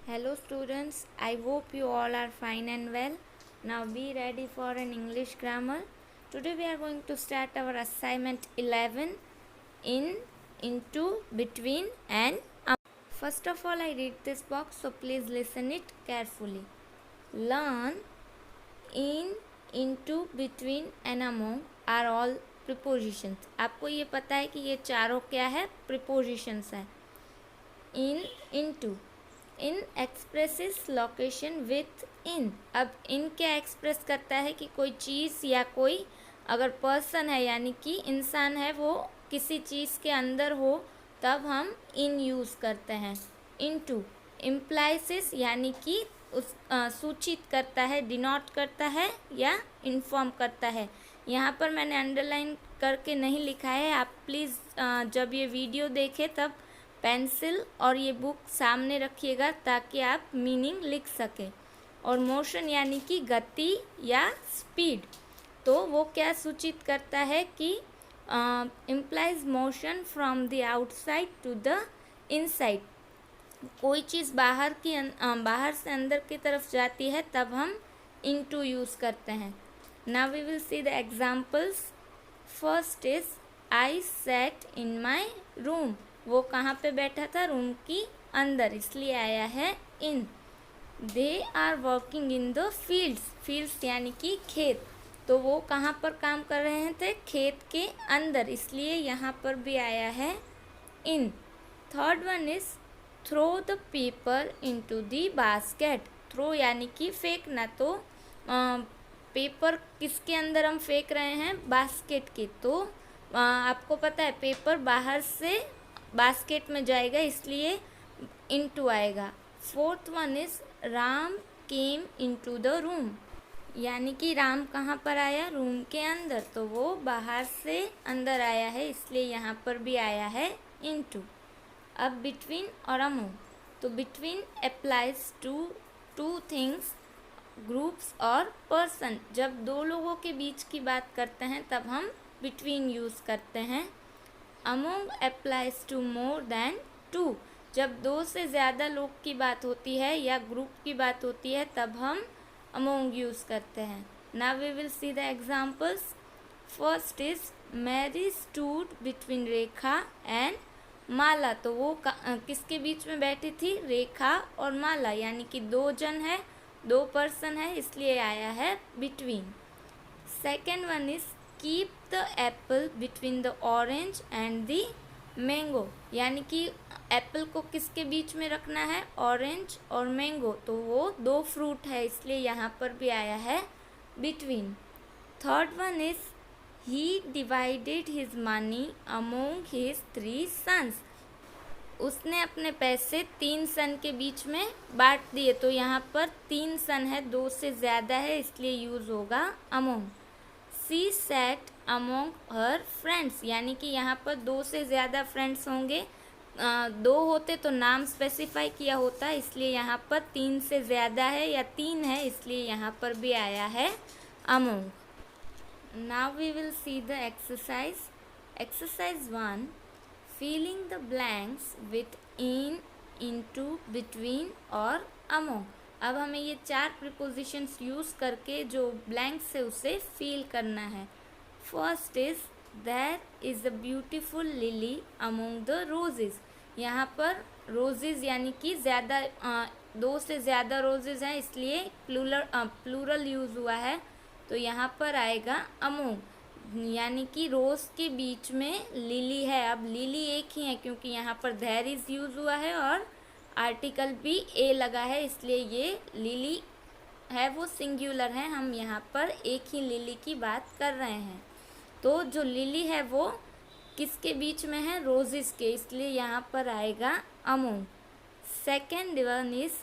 Hello students, I hope you all are fine and well. Now be ready for an English grammar. Today we are going to start our assignment 11 in, into, between and among. First of all I read this box, so please listen it carefully. Learn, in, into, between and among are all prepositions. आपको ये पता है कि ये चारों क्या है? prepositions है. In, into, in expresses location with इन. अब इन क्या एक्सप्रेस करता है कि कोई चीज़ या कोई अगर पर्सन है यानी कि इंसान है वो किसी चीज़ के अंदर हो तब हम इन यूज़ करते हैं. इनटू इम्प्लाइसिस यानी कि उस सूचित करता है, डिनोट करता है या इन्फॉर्म करता है. यहाँ पर मैंने अंडरलाइन करके नहीं लिखा है. आप प्लीज़ जब ये वीडियो देखें तब पेंसिल और ये बुक सामने रखिएगा ताकि आप मीनिंग लिख सकें. और मोशन यानी कि गति या स्पीड, तो वो क्या सूचित करता है कि implies motion from the outside to the inside. कोई चीज़ बाहर से अंदर की तरफ जाती है तब हम इनटू यूज़ करते हैं. Now we will see the examples. First is I sat in my room. वो कहाँ पे बैठा था? रूम की अंदर, इसलिए आया है in. They are working in the fields. Fields यानी कि खेत, तो वो कहाँ पर काम कर रहे थे? खेत के अंदर, इसलिए यहाँ पर भी आया है in. Third one is throw the paper into the basket. Throw यानी कि फेंकना, तो पेपर किसके अंदर हम फेंक रहे हैं? बास्केट के. तो आपको पता है पेपर बाहर से बास्केट में जाएगा, इसलिए इनटू आएगा. Fourth one is Ram came into the room. यानी कि राम कहाँ पर आया? रूम के अंदर, तो वो बाहर से अंदर आया है, इसलिए यहाँ पर भी आया है इनटू. अब बिटवीन और अमंग, तो between applies to two things, groups और पर्सन. जब दो लोगों के बीच की बात करते हैं तब हम बिटवीन यूज़ करते हैं. Among applies to more than two. जब दो से ज़्यादा लोग की बात होती है या ग्रुप की बात होती है तब हम अमोंग यूज़ करते हैं. Now we will see the examples. First is Mary stood between Rekha and Mala. तो वो किसके बीच में बैठी थी? रेखा और माला, यानी कि दो जन है, दो पर्सन है, इसलिए आया है between. Second one is keep the Apple between the orange and the mango. यानी कि एप्पल को किसके बीच में रखना है? ऑरेंज और मैंगो, तो वो दो फ्रूट है, इसलिए यहाँ पर भी आया है between. Third one is he divided his money among his 3 sons. उसने अपने पैसे 3 सन के बीच में बांट दिए, तो यहाँ पर 3 सन है, 2 से ज़्यादा है, इसलिए यूज़ होगा अमोंग. सी सेट अमोंग हर फ्रेंड्स. यानी कि यहाँ पर 2 से ज़्यादा फ्रेंड्स होंगे. 2 होते तो नाम स्पेसिफाई किया होता, इसलिए यहाँ पर 3 से ज़्यादा है या 3 है, इसलिए यहाँ पर भी आया है among. Now we will see the exercise. Exercise 1, filling the blanks with in, into, between और अमोंग. अब हमें ये 4 प्रीपोजिशंस यूज़ करके जो ब्लैंक्स है उसे फील करना है. First is there is a beautiful lily among the roses. यहाँ पर रोजेज़ यानी कि ज़्यादा 2 से ज़्यादा रोजेज़ हैं, इसलिए प्लूरल यूज़ हुआ है, तो यहाँ पर आएगा अमोंग. यानी कि रोज़ के बीच में लिली है. अब लिली एक ही है क्योंकि यहाँ पर देयर इज़ यूज़ हुआ है और आर्टिकल भी ए लगा है, इसलिए ये लिली है वो सिंगुलर है. हम यहाँ पर एक ही लिली की बात कर रहे हैं. तो जो लिली है वो किसके बीच में है? रोजेस के, इसलिए यहाँ पर आएगा among. Second one is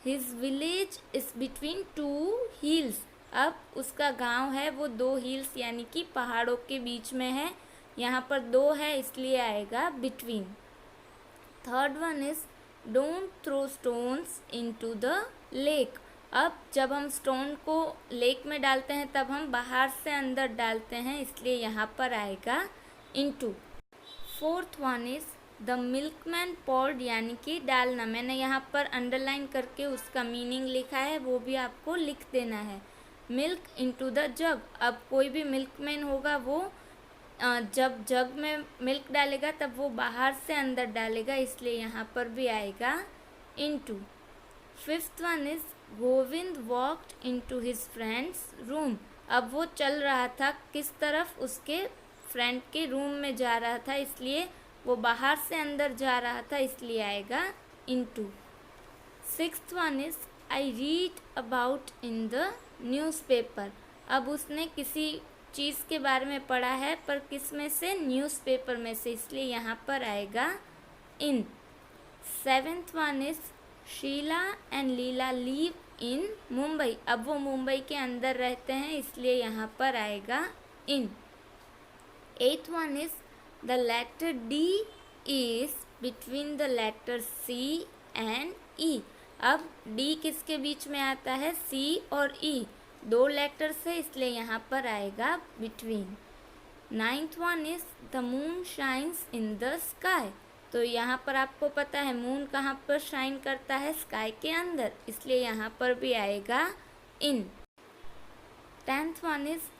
his village is between 2 hills. अब उसका गांव है वो 2 हिल्स यानी कि पहाड़ों के बीच में है. यहाँ पर 2 है, इसलिए आएगा between. Third one is don't throw stones into the lake. अब जब हम स्टोन को लेक में डालते हैं तब हम बाहर से अंदर डालते हैं, इसलिए यहाँ पर आएगा into. Fourth one is the milkman poured यानी कि डालना, मैंने यहाँ पर अंडरलाइन करके उसका मीनिंग लिखा है, वो भी आपको लिख देना है। मिल्क इनटू द जग, अब कोई भी मिल्कमैन होगा वो जब जग में मिल्क डालेगा तब वो बाहर से अंदर डालेगा, इसलिए यहाँ पर भी आएगा into. Fifth one is Govind walked into his friends room, अब वो चल रहा था किस तरफ, उसके फ्रेंड के रूम में जा रहा था, इसलिए वो बाहर से अंदर जा रहा था, इसलिए आएगा into. Sixth one is I read about in the newspaper, अब उसने किसी चीज़ के बारे में पढ़ा है, पर किस में से, न्यूज़पेपर में से, इसलिए यहाँ पर आएगा in. Seventh one is Sheela and Leela live in Mumbai, अब वो मुंबई के अंदर रहते हैं, इसलिए यहाँ पर आएगा in. Eighth one is the letter D is between the letter C and E, अब डी किसके बीच में आता है, सी और ई, दो लेटर्स है, इसलिए यहाँ पर आएगा between. Ninth one is the moon shines in the sky, तो यहाँ पर आपको पता है मून कहाँ पर शाइन करता है, स्काई के अंदर, इसलिए यहाँ पर भी आएगा in. Tenth one is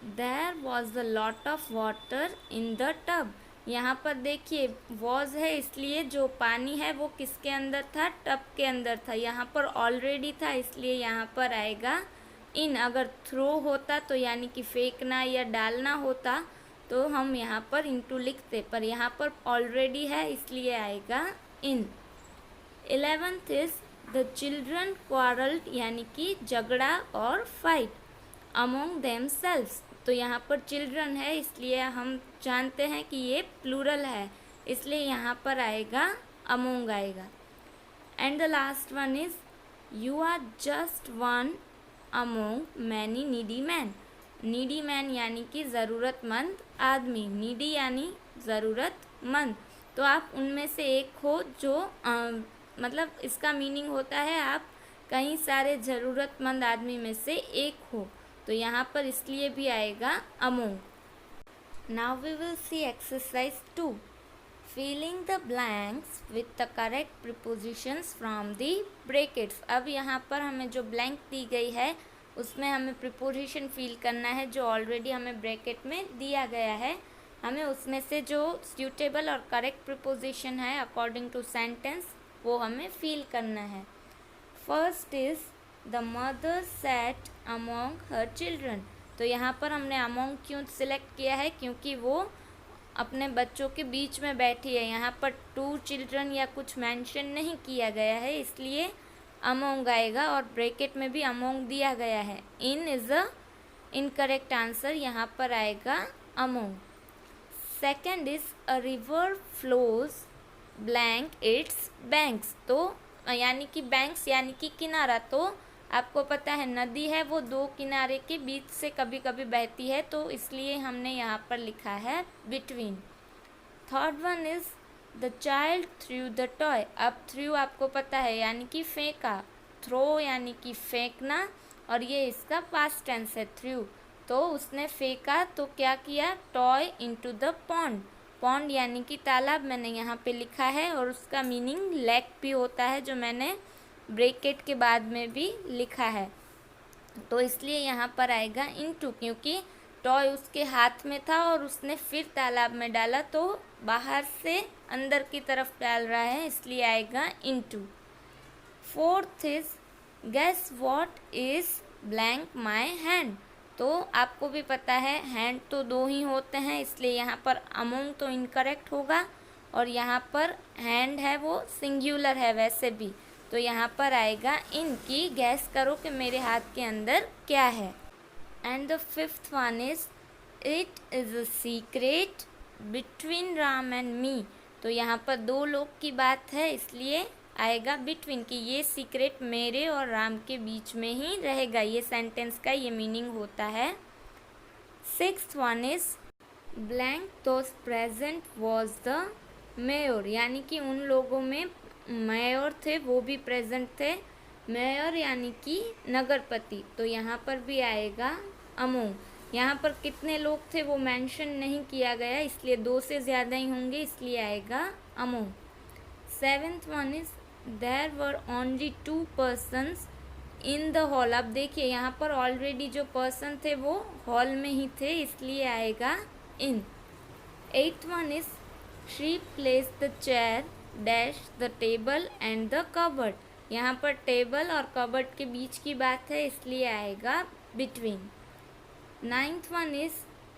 there was a lot of water in the tub, यहाँ पर देखिए वॉज है, इसलिए जो पानी है वो किसके अंदर था, टब के अंदर था, यहाँ पर ऑलरेडी था, इसलिए यहाँ पर आएगा इन। अगर थ्रो होता तो यानी कि फेंकना या डालना होता तो हम यहाँ पर इनटू लिखते, पर यहाँ पर ऑलरेडी है, इसलिए आएगा इन। 11th is the children quarrelled, यानी कि झगड़ा और फाइट अमोंग देमसेल्व्स, तो यहाँ पर चिल्ड्रन है, इसलिए हम जानते हैं कि ये प्लूरल है, इसलिए यहाँ पर आएगा अमोंग आएगा। And the last one is you are just one among many needy man, needy man यानी कि ज़रूरतमंद आदमी, नीडी यानी ज़रूरतमंद, तो आप उनमें से एक हो जो मतलब इसका मीनिंग होता है आप कई सारे ज़रूरतमंद आदमी में से एक हो, तो यहाँ पर इसलिए भी आएगा among. Now we will see exercise 2, filling the blanks with the correct prepositions from the brackets, अब यहाँ पर हमें जो ब्लैंक दी गई है उसमें हमें प्रीपोजिशन फिल करना है जो ऑलरेडी हमें ब्रैकेट में दिया गया है, हमें उसमें से जो सूटेबल और करेक्ट प्रीपोजिशन है अकॉर्डिंग टू सेंटेंस वो हमें फिल करना है। First is the mother sat among her children, तो यहाँ पर हमने अमोंग क्यों सिलेक्ट किया है, क्योंकि वो अपने बच्चों के बीच में बैठी है, यहाँ पर टू चिल्ड्रन या कुछ मेंशन नहीं किया गया है, इसलिए अमोंग आएगा, और ब्रैकेट में भी अमोंग दिया गया है। इन इज अ इनकरेक्ट आंसर, यहाँ पर आएगा among. Second is a river flows blank it's banks, तो यानी कि बैंक्स यानी कि किनारा, तो आपको पता है नदी है वो दो किनारे के बीच से कभी कभी बहती है, तो इसलिए हमने यहाँ पर लिखा है between. Third one is the child through the toy, अब थ्रू आपको पता है यानी कि फेंका, थ्रो यानी कि फेंकना, और ये इसका पास्ट टेंस है थ्रू, तो उसने फेंका तो क्या किया, toy into the pond, pond यानी कि तालाब मैंने यहाँ पे लिखा है, और उसका मीनिंग लेक भी होता है जो मैंने ब्रैकेट के बाद में भी लिखा है, तो इसलिए यहाँ पर आएगा इनटू, क्योंकि टॉय उसके हाथ में था और उसने फिर तालाब में डाला, तो बाहर से अंदर की तरफ डाल रहा है, इसलिए आएगा into. Fourth is guess what is blank my hand, तो आपको भी पता है हैंड तो दो ही होते हैं, इसलिए यहाँ पर अमोंग तो इनकरेक्ट होगा, और यहाँ पर हैंड है वो सिंगुलर है वैसे भी, तो यहाँ पर आएगा इन की गैस करो कि मेरे हाथ के अंदर क्या है। And the fifth one is it is a secret between Ram and me, तो यहाँ पर दो लोग की बात है, इसलिए आएगा बिटवीन, कि ये सीक्रेट मेरे और राम के बीच में ही रहेगा, ये सेंटेंस का ये मीनिंग होता है। Sixth one is blank those present was the mayor, यानी कि उन लोगों में मेयर थे वो भी प्रेजेंट थे, मेयर यानी कि नगरपति, तो यहाँ पर भी आएगा अमोंग। यहाँ पर कितने लोग थे वो मेंशन नहीं किया गया, इसलिए दो से ज़्यादा ही होंगे, इसलिए आएगा among. Seventh one is there were only 2 persons in the hall. अब देखिए यहाँ पर ऑलरेडी जो पर्सन थे वो हॉल में ही थे, इसलिए आएगा in. Eighth one is she place the chair dash the table and the cupboard. यहाँ पर टेबल और कबर्ड के बीच की बात है, इसलिए आएगा between. Ninth one is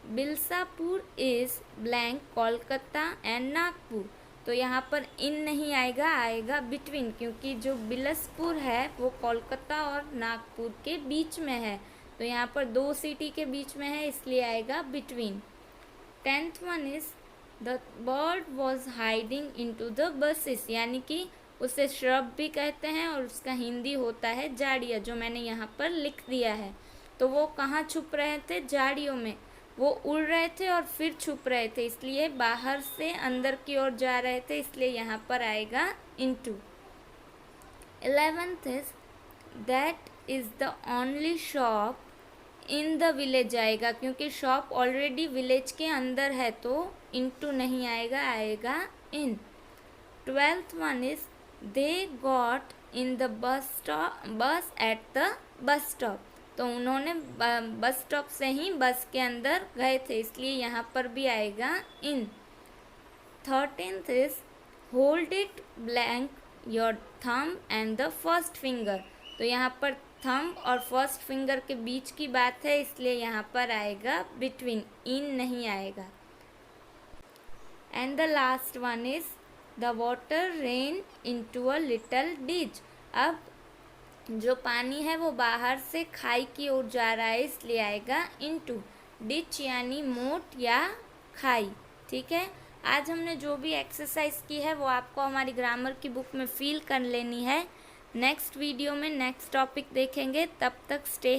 Bilaspur is blank Kolkata and Nagpur. तो यहाँ पर इन नहीं आएगा, आएगा बिटवीन, क्योंकि जो बिलसपुर है वो कोलकाता और नागपुर के बीच में है. तो यहाँ पर 2 सिटी के बीच में है, इसलिए आएगा between. Tenth one is the bird was hiding into the buses. यानी कि उसे श्रब भी कहते हैं और उसका हिंदी होता है जाड़िया, जो मैंने यहाँ पर लिख दिया है. तो वो कहाँ छुप रहे थे? जाड़ियों में. वो उड़ रहे थे और फिर छुप रहे थे, इसलिए बाहर से अंदर की ओर जा रहे थे, इसलिए यहाँ पर आएगा into. 11th is that is the only shop in the village आएगा, क्योंकि शॉप ऑलरेडी विलेज के अंदर है, तो इनटू नहीं आएगा, आएगा इन. 12th one is they got in the bus at the bus stop. तो उन्होंने बस स्टॉप से ही बस के अंदर गए थे, इसलिए यहाँ पर भी आएगा इन. 13th is hold it blank your thumb and the first finger. तो यहाँ पर थंब और फर्स्ट फिंगर के बीच की बात है, इसलिए यहाँ पर आएगा बिटवीन, इन नहीं आएगा. And the last one is the water rain into a little ditch. अब जो पानी है वो बाहर से खाई की ओर जा रहा है, इसलिए आएगा इनटू. डिच यानी मोट या खाई. ठीक है, आज हमने जो भी एक्सरसाइज की है वो आपको हमारी ग्रामर की बुक में फील कर लेनी है. नेक्स्ट वीडियो में नेक्स्ट टॉपिक देखेंगे, तब तक स्टे